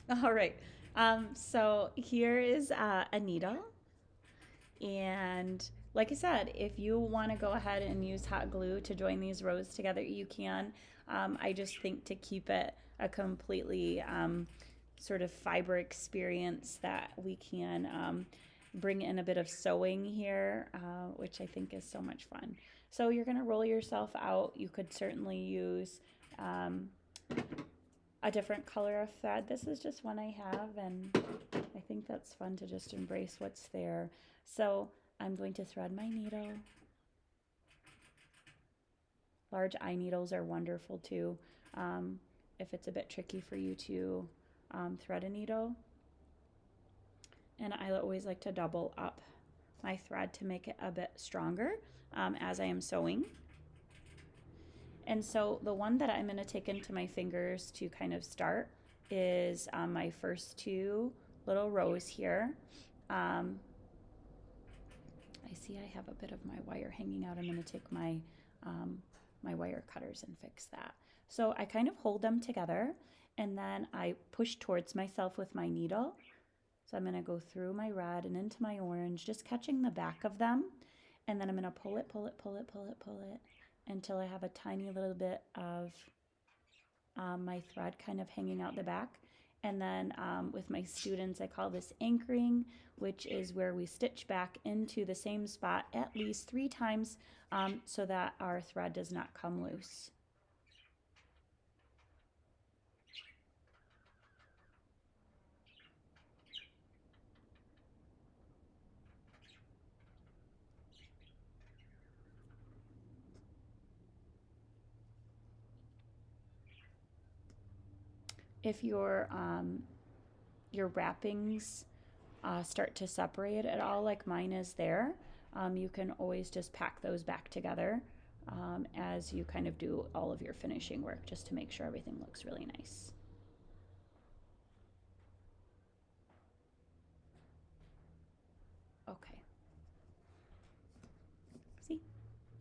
All right. So here is a needle. And like I said, if you want to go ahead and use hot glue to join these rows together, you can. I just think to keep it a completely sort of fiber experience that we can bring in a bit of sewing here, which I think is so much fun. So you're going to roll yourself out. You could certainly use um, a different color of thread. This is just one I have, and I think that's fun to just embrace what's there. So I'm going to thread my needle. Large eye needles are wonderful too. If it's a bit tricky for you to thread a needle. And I always like to double up my thread to make it a bit stronger as I am sewing. And so the one that I'm going to take into my fingers to kind of start is my first two little rows here. Um, I see I have a bit of my wire hanging out. I'm going to take my wire cutters and fix that. So I kind of hold them together and then I push towards myself with my needle. So I'm going to go through my red and into my orange, just catching the back of them. And then I'm going to pull it, pull it, pull it, pull it, pull it until I have a tiny little bit of my thread kind of hanging out the back. And then with my students, I call this anchoring, which is where we stitch back into the same spot at least 3 times so that our thread does not come loose. If your wrappings start to separate at all, like mine is there, you can always just pack those back together as you kind of do all of your finishing work, just to make sure everything looks really nice. Okay, see,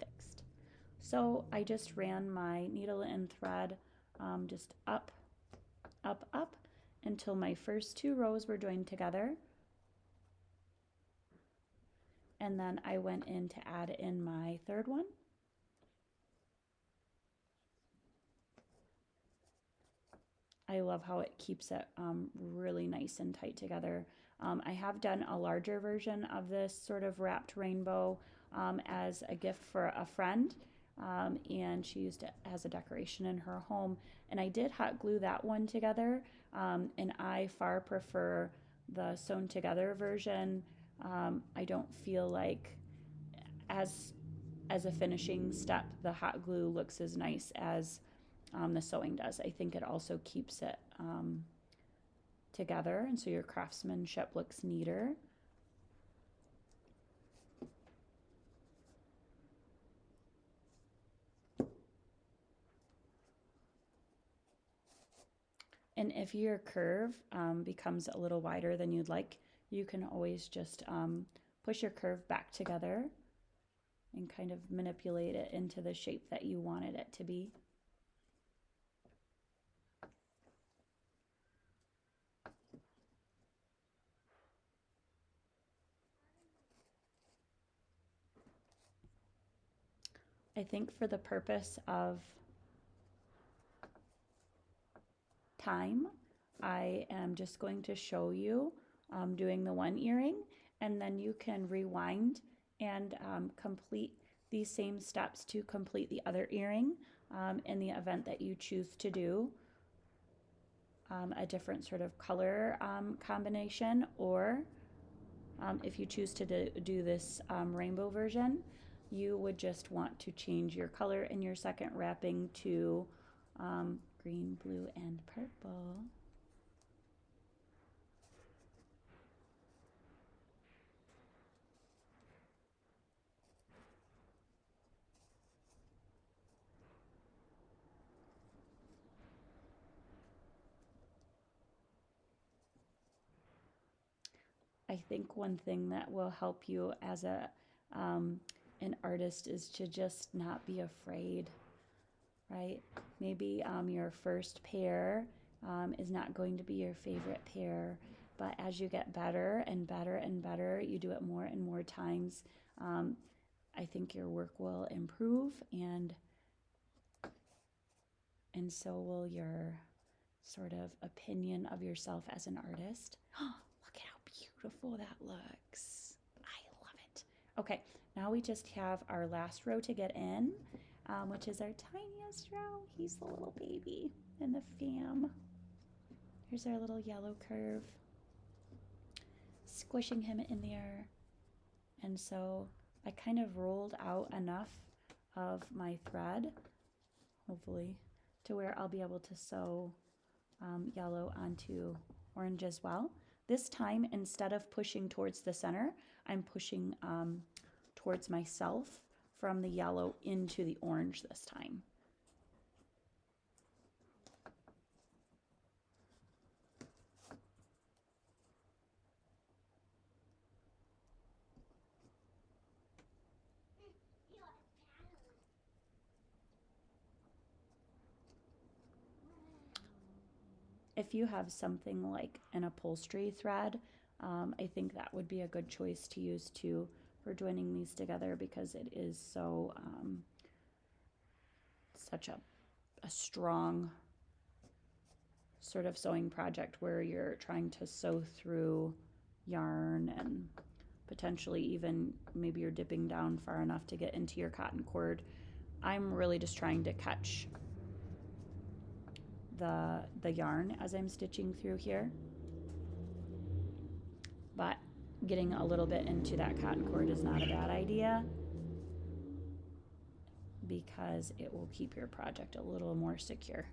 fixed. So I just ran my needle and thread just up, up, up until my first two rows were joined together. And then I went in to add in my third one. I love how it keeps it really nice and tight together. I have done a larger version of this sort of wrapped rainbow as a gift for a friend, and she used it as a decoration in her home. And I did hot glue that one together, and I far prefer the sewn together version. I don't feel like as as a finishing step, the hot glue looks as nice as the sewing does. I think it also keeps it together, and so your craftsmanship looks neater. And if your curve becomes a little wider than you'd like, you can always just push your curve back together and kind of manipulate it into the shape that you wanted it to be. I think for the purpose of time, I am just going to show you doing the one earring, and then you can rewind and complete these same steps to complete the other earring in the event that you choose to do a different sort of color combination, or if you choose to do this rainbow version, you would just want to change your color in your second wrapping to green, blue, and purple. I think one thing that will help you as um, an artist is to just not be afraid, right? Maybe your first pair is not going to be your favorite pair, but as you get better and better and better, you do it more and more times, I think your work will improve, and so will your sort of opinion of yourself as an artist. Look at how beautiful that looks. I love it. Okay, now we just have our last row to get in, which is our tiniest row. He's the little baby in the fam. Here's our little yellow curve. Squishing him in there. And so I kind of rolled out enough of my thread, hopefully, to where I'll be able to sew yellow onto orange as well. This time, instead of pushing towards the center, I'm pushing towards myself from the yellow into the orange this time. If you have something like an upholstery thread, I think that would be a good choice to use too for joining these together, because it is so such a strong sort of sewing project where you're trying to sew through yarn, and potentially even maybe you're dipping down far enough to get into your cotton cord. I'm really just trying to catch the yarn as I'm stitching through here, but getting a little bit into that cotton cord is not a bad idea, because it will keep your project a little more secure.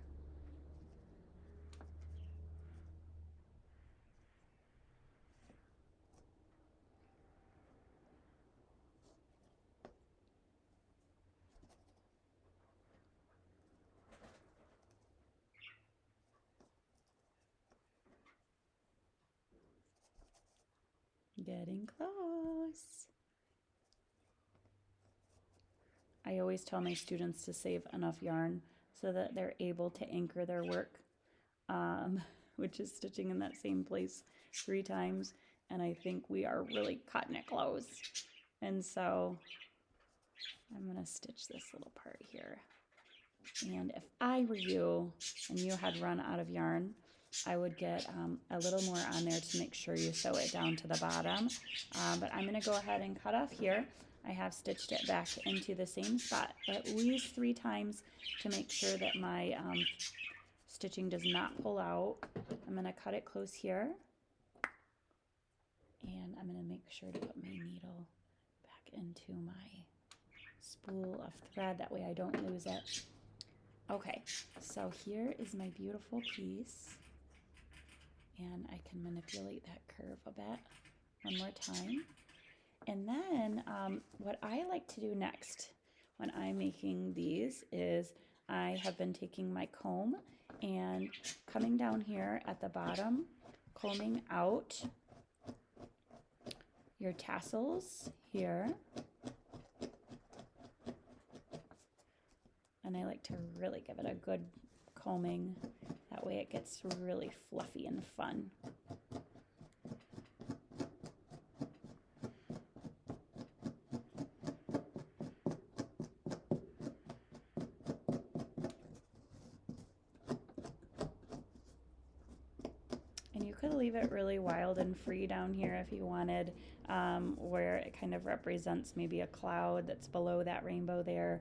Getting close. I always tell my students to save enough yarn so that they're able to anchor their work, which is stitching in that same place 3 times. And I think we are really cutting it close. And so I'm going to stitch this little part here. And if I were you and you had run out of yarn, I would get a little more on there to make sure you sew it down to the bottom. But I'm going to go ahead and cut off here. I have stitched it back into the same spot at least 3 times to make sure that my stitching does not pull out. I'm going to cut it close here. And I'm going to make sure to put my needle back into my spool of thread. That way I don't lose it. Okay, so here is my beautiful piece. And I can manipulate that curve a bit one more time. And then what I like to do next when I'm making these is I have been taking my comb and coming down here at the bottom, combing out your tassels here. And I like to really give it a good combing. That way it gets really fluffy and fun. And you could leave it really wild and free down here if you wanted, where it kind of represents maybe a cloud that's below that rainbow there,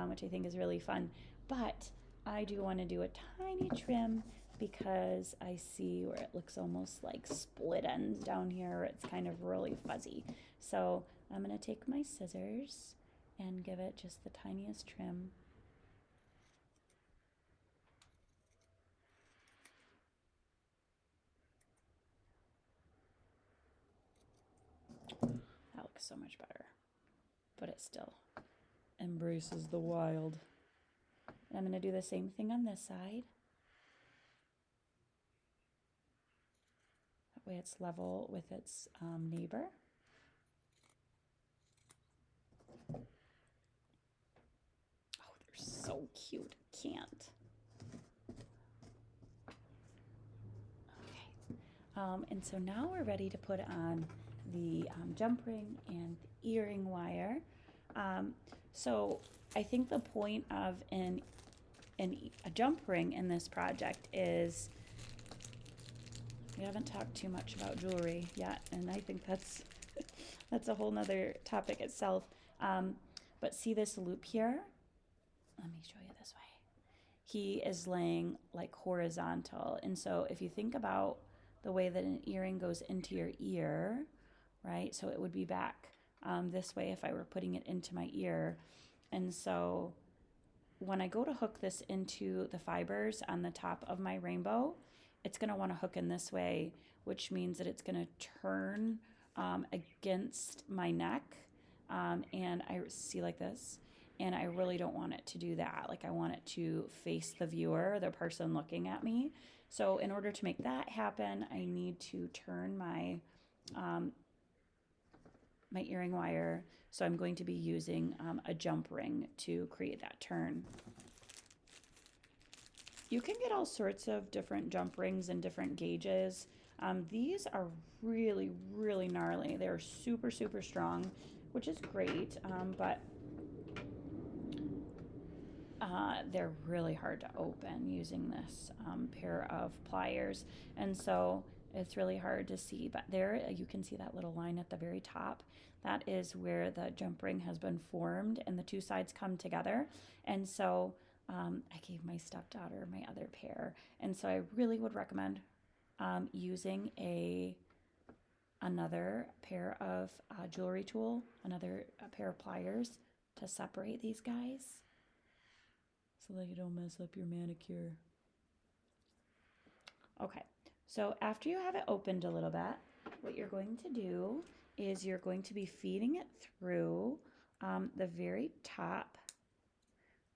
which I think is really fun. But I do want to do a tiny trim because I see where it looks almost like split ends down here. It's kind of really fuzzy. So I'm going to take my scissors and give it just the tiniest trim. That looks so much better, but it still embraces the wild. And I'm going to do the same thing on this side. That way it's level with its neighbor. Oh, they're so cute. Can't. And so now we're ready to put on the jump ring and the earring wire. So I think the point of a jump ring in this project is, we haven't talked too much about jewelry yet, and I think that's that's a whole nother topic itself. But see this loop here? Let me show you this way. He is laying like horizontal, and so if you think about the way that an earring goes into your ear, right? So it would be back this way if I were putting it into my ear. And so when I go to hook this into the fibers on the top of my rainbow, it's going to want to hook in this way, which means that it's going to turn against my neck. And I see like this, and I really don't want it to do that. Like I want it to face the viewer, the person looking at me. So in order to make that happen, I need to turn my my earring wire. So I'm going to be using a jump ring to create that turn. You can get all sorts of different jump rings and different gauges. These are really, really gnarly. They're super, super strong, which is great, but they're really hard to open using this pair of pliers. And so it's really hard to see, but there you can see that little line at the very top. That is where the jump ring has been formed and the two sides come together. And so I gave my stepdaughter my other pair. And so I really would recommend using another pair of jewelry tool, another pair of pliers to separate these guys so that you don't mess up your manicure. Okay, so after you have it opened a little bit, what you're going to do is you're going to be feeding it through the very top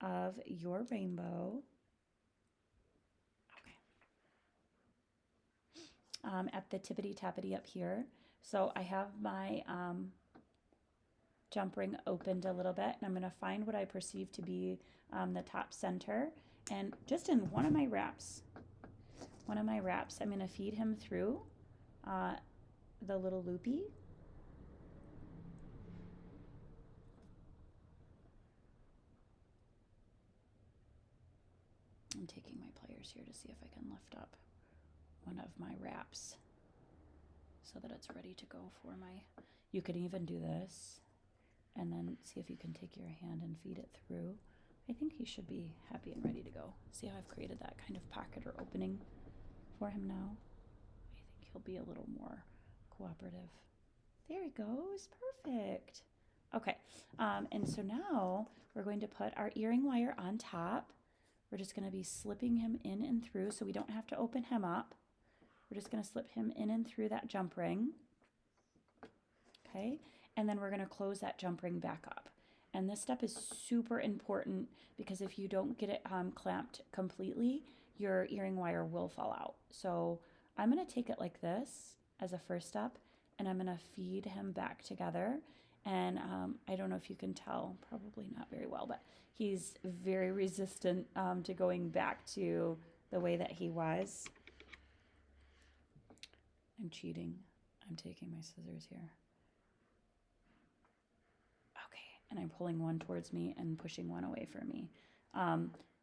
of your rainbow. Okay. At the tippity-tappity up here. So I have my jump ring opened a little bit, and I'm going to find what I perceive to be the top center, and just in one of my wraps, I'm going to feed him through the little loopy. I'm taking my pliers here to see if I can lift up one of my wraps so that it's ready to go for my, you could even do this and then see if you can take your hand and feed it through. I think he should be happy and ready to go. See how I've created that kind of pocket or opening for him now? I think he'll be a little more cooperative. There he goes, perfect. Okay, and so now we're going to put our earring wire on top. We're just going to be slipping him in and through so we don't have to open him up. We're just going to slip him in and through that jump ring. Okay, and then we're going to close that jump ring back up. And this step is super important because if you don't get it clamped completely, your earring wire will fall out. So I'm going to take it like this as a first step, and I'm going to feed him back together. And I don't know if you can tell, probably not very well, but he's very resistant to going back to the way that he was. I'm cheating. I'm taking my scissors here. Okay, and I'm pulling one towards me and pushing one away from me.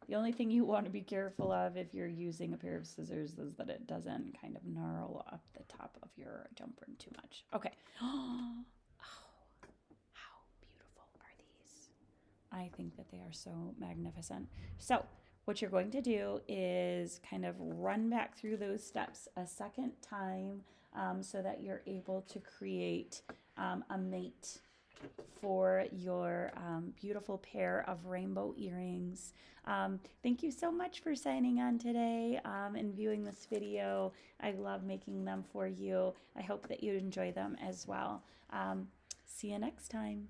The only thing you want to be careful of if you're using a pair of scissors is that it doesn't kind of gnarl up the top of your jump ring too much. Okay. Oh, how beautiful are these? I think that they are so magnificent. So what you're going to do is kind of run back through those steps a second time so that you're able to create a mate for your beautiful pair of rainbow earrings. Thank you so much for signing on today and viewing this video. I love making them for you. I hope that you enjoy them as well. See you next time.